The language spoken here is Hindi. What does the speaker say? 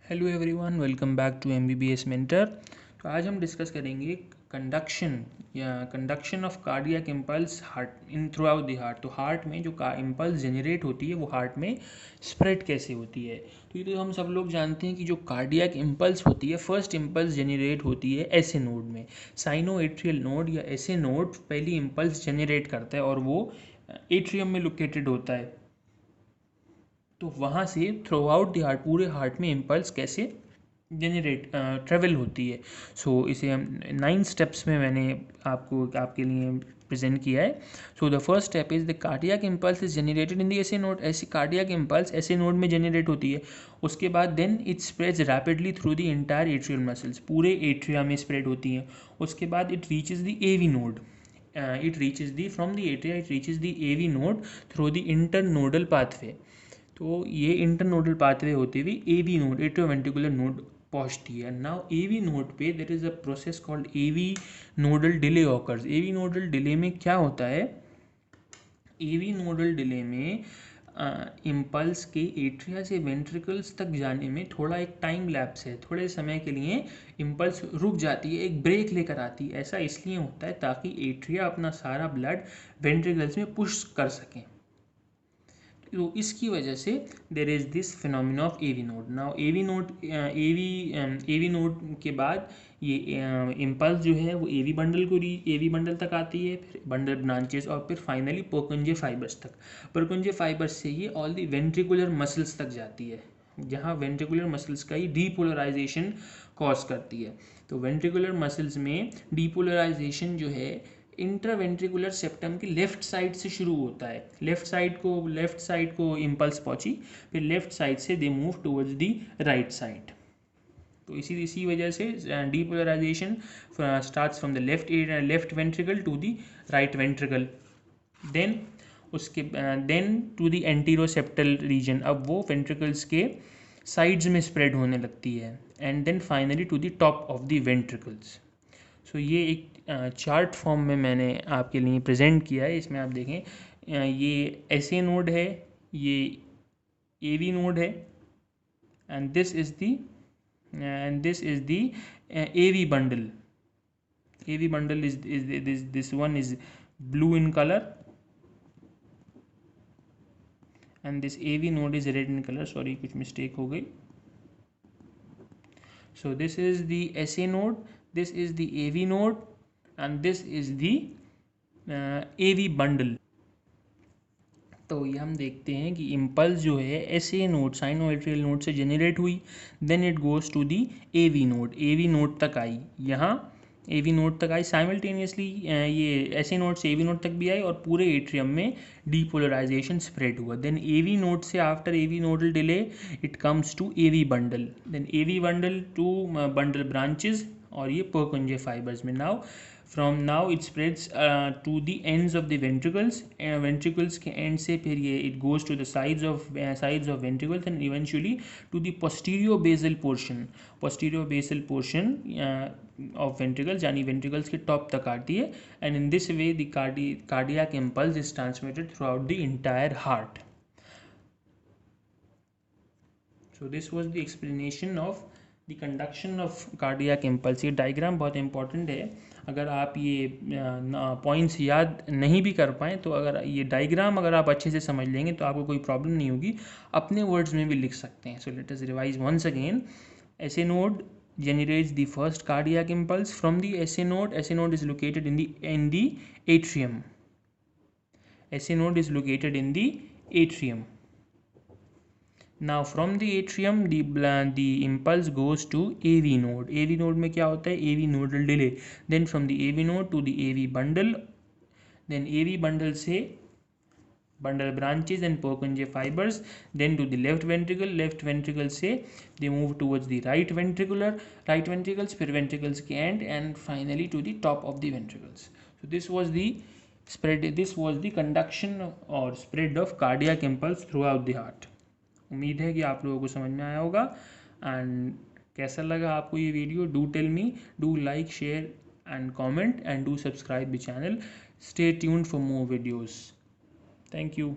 Hello everyone, welcome back to MBBS mentor. तो आज हम डिस्कस करेंगे conduction of cardiac impulse heart in throughout the heart. तो हार्ट में जो इम्पल्स जनरेट होती है वो हार्ट में स्प्रेड कैसे होती है। तो ये तो हम सब लोग जानते हैं कि जो कार्डियक इम्पल्स होती है, फर्स्ट इम्पल्स जनरेट होती है एसए नोड में। साइनोएट्रियल नोड या एसए नोड पहली इम्पल्स जनरेट करता है और वो एट्रियम में लोकेटेड होता है। तो वहाँ से थ्रू आउट द हार्ट, पूरे हार्ट में इम्पल्स कैसे जनरेट ट्रेवल होती है। इसे हम 9 स्टेप्स में मैंने आपके लिए प्रेजेंट किया है। The first step is the cardiac impulse is generated in the SA node. ऐसी कार्डियक इम्पल्स एसए नोड में जनरेट होती है। उसके बाद then it spreads rapidly through the entire atrial muscles, पूरे एट्रिया में स्प्रेड होती है। उसके बाद it reaches the AV node. From the atria it reaches the AV node through the internodal pathway. तो ये इंटरनोडल पाथवे होते हुए एवी नोड, एट्रियोवेंट्रिकुलर नोड पहुंचती है। नाउ एवी नोड पे there is a process called AV nodal delay occurs. AV nodal delay में क्या होता है? एवी नोडल डिले में इम्पल्स के एट्रिया से वेंट्रिकल्स तक जाने में थोड़ा एक टाइम लैप्स है। थोड़े समय के लिए इम्पल्स रुक जाती है, एक ब्रेक लेकर आती है। ऐसा इसलिए होता है ताकि एट्रिया अपना सारा ब्लड वेंट्रिकल्स में पुश कर सकें। तो इसकी वजह से there is this phenomenon of AV node. Now AV node के बाद ये इम्पल्स जो है वो एवी बंडल तक आती है, फिर बंडल ब्रांचेस और फिर फाइनली पोर्कुंजे फाइबर्स तक। पोर्कुंजे फाइबर्स से ये ऑल दी वेंट्रिकुलर मसल्स तक जाती है, जहाँ वेंट्रिकुलर मसल्स का ही डीपोलराइजेशन कॉज करती है। तो वेंट्रिकुलर मसल्स में डीपोलराइजेशन जो है इंट्रावेंट्रिकुलर सेप्टम की लेफ्ट साइड से शुरू होता है। लेफ्ट साइड को इम्पल्स पहुंची, फिर लेफ्ट साइड से they move towards the right side. तो इसी वजह से depolarization starts from the left ventricle to the right ventricle, then then to the anteroseptal region. अब वो वेंट्रिकल्स के साइड्स में स्प्रेड होने लगती है, and then finally to the top of the ventricles. ये एक चार्ट फॉर्म में मैंने आपके लिए प्रेजेंट किया है। इसमें आप देखें, ये एसए नोड है, ये एवी नोड है, and this is the AV bundle. AV bundle is this one is blue in colour and this AV node is red in colour. Sorry, कुछ मिस्टेक हो गई। So this is the SA node, this is the AV node, and this is the AV bundle. तो ये हम देखते हैं कि इम्पल्स जो है SA नोड, साइनोएट्रियल नोड से जनरेट हुई, then it goes to the AV node, AV node तक आई, यहाँ AV नोड तक आई साइमल्टेनियसली। ये SA नोड से AV नोड तक भी आई और पूरे एट्रियम में डीपोलराइजेशन स्प्रेड हुआ। देन AV नोड से after AV nodal delay it comes to AV bundle, then AV bundle to bundle branches और ये पोर्कुंजे फाइबर्स में। Now from now it spreads to the ends of the ventricles. Ventricles के एंड से फिर ये it goes to the sides of ventricles and eventually to the postero basal portion of ventricles, यानी वेंट्रिकल्स के टॉप तक आती है। And in this way the cardiac impulse is transmitted throughout the entire heart. So this was the explanation of the conduction of cardiac impulse. ये डायग्राम बहुत इंपॉर्टेंट है। अगर आप ये पॉइंट्स याद नहीं भी कर पाएँ तो अगर ये डायग्राम अगर आप अच्छे से समझ लेंगे तो आपको कोई प्रॉब्लम नहीं होगी, अपने वर्ड्स में भी लिख सकते हैं। So let us revise once again. SA node generates the first cardiac impulse from the SA node. SA node is located in the atrium. SA node is located in the atrium. Now from the atrium the impulse goes to AV node. AV node में क्या होता है? AV nodal delay. Then from the AV node to the AV bundle, then AV bundle से bundle branches and Purkinje fibers, then to the left ventricle से they move towards the right ventricles, फिर ventricles के end, and finally to the top of the ventricles. So this was the conduction or spread of cardiac impulse throughout the heart. उम्मीद है कि आप लोगों को समझ में आया होगा। एंड कैसा लगा आपको ये video? Do tell me, do like, share and comment, and do subscribe the channel. Stay tuned for more videos. Thank you.